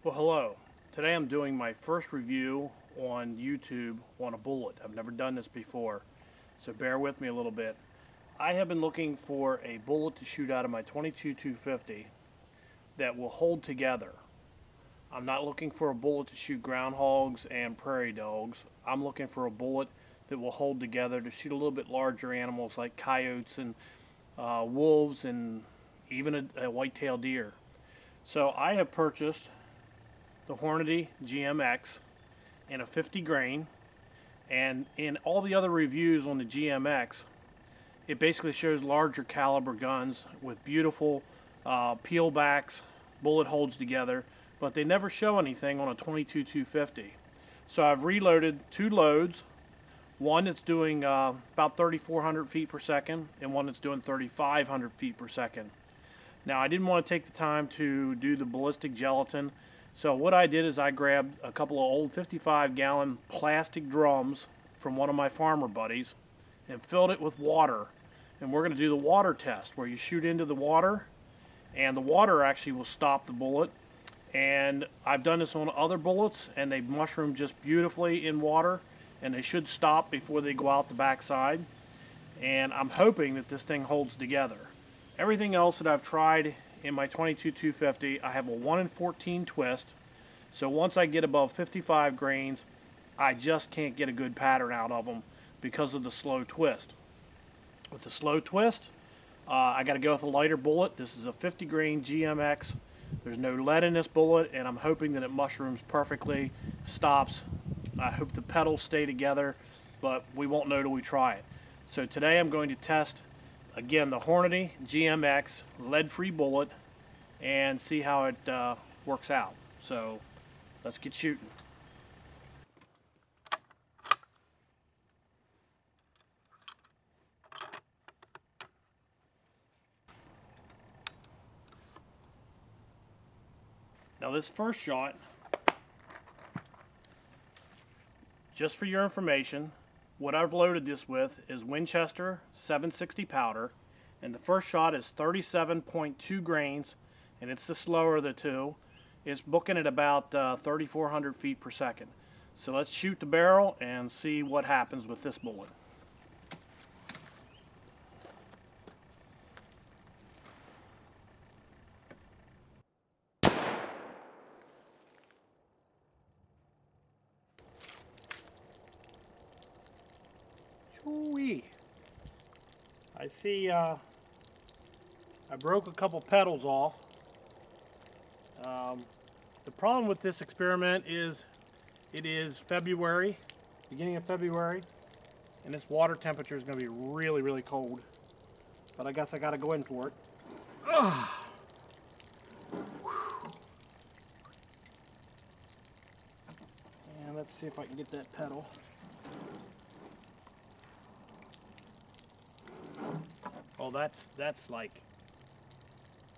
Well, hello. Today I'm doing my first review on YouTube on a bullet. I've never done this before, so bear with me a little bit. I have been looking for a bullet to shoot out of my 22-250 that will hold together. I'm not looking for a bullet to shoot groundhogs and prairie dogs. I'm looking for a bullet that will hold together to shoot a little bit larger animals like coyotes and wolves and even a white-tailed deer. So I have purchased the Hornady GMX in a 50 grain, and in all the other reviews on the GMX, it basically shows larger caliber guns with beautiful peel backs, bullet holds together, but they never show anything on a 22-250. So I've reloaded two loads, one that's doing about 3,400 feet per second and one that's doing 3,500 feet per second. Now I didn't want to take the time to do the ballistic gelatin, so what I did is I grabbed a couple of old 55-gallon plastic drums from one of my farmer buddies and filled it with water. And we're going to do the water test where you shoot into the water and the water actually will stop the bullet. And I've done this on other bullets and they mushroom just beautifully in water, and they should stop before they go out the backside. And I'm hoping that this thing holds together. Everything else that I've tried in my 22-250, I have a 1 in 14 twist, so once I get above 55 grains, I just can't get a good pattern out of them because of the slow twist. With the slow twist, I got to go with a lighter bullet. This is a 50 grain GMX. There's no lead in this bullet, and I'm hoping that it mushrooms perfectly, stops. I hope the pedals stay together, but we won't know till we try it. So today I'm going to test again the Hornady GMX lead-free bullet and see how it works out. So let's get shooting. Now this first shot, just for your information, what I've loaded this with is Winchester 760 powder, and the first shot is 37.2 grains, and it's the slower of the two. It's booking at about 3,400 feet per second. So let's shoot the barrel and see what happens with this bullet. Ooh-wee. I see I broke a couple petals off. The problem with this experiment is it is February, beginning of February, and this water temperature is going to be really, really cold. But I guess I got to go in for it. Ugh. And let's see if I can get that petal. Oh, that's like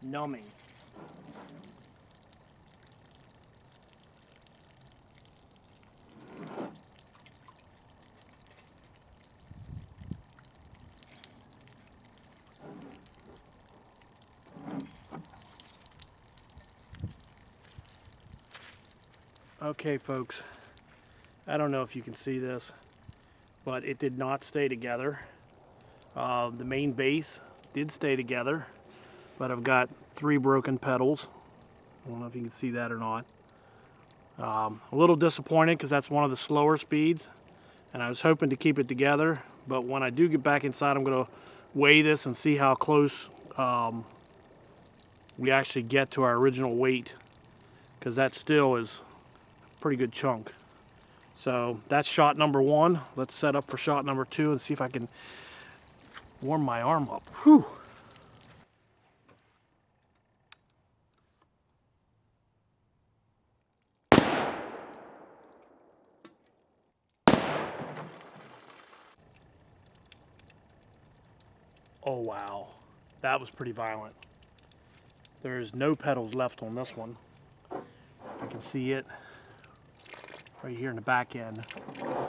numbing. Okay, folks, I don't know if you can see this, but it did not stay together. The main base did stay together, but I've got 3 broken petals. I don't know if you can see that or not. A little disappointed because that's one of the slower speeds, and I was hoping to keep it together, but when I do get back inside, I'm going to weigh this and see how close we actually get to our original weight, because that still is a pretty good chunk. So that's shot number 1. Let's set up for shot number 2 and see if I can warm my arm up. Whew. Oh wow, that was pretty violent. There's no petals left on this one. I can see it right here in the back end. I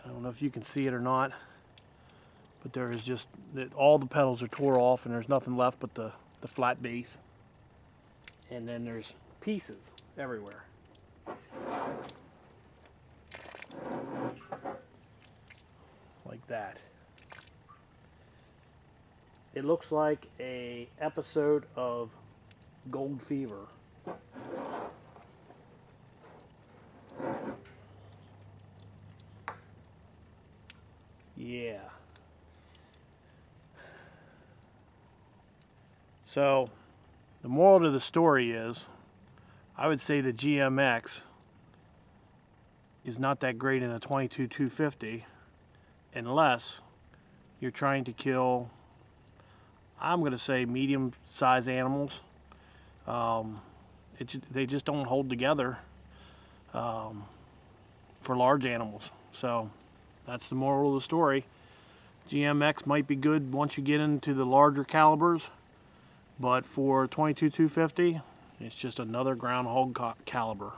don't know if you can see it or not, but there is just, all the petals are tore off and there's nothing left but the flat base. and then there's pieces everywhere. Like that. It looks like a episode of Gold Fever. Yeah. So, the moral to the story is, I would say the GMX is not that great in a 22-250 unless you're trying to kill, I'm going to say, medium-sized animals. They just don't hold together for large animals. So that's the moral of the story. GMX might be good once you get into the larger calibers, but for 22-250, it's just another groundhog caliber.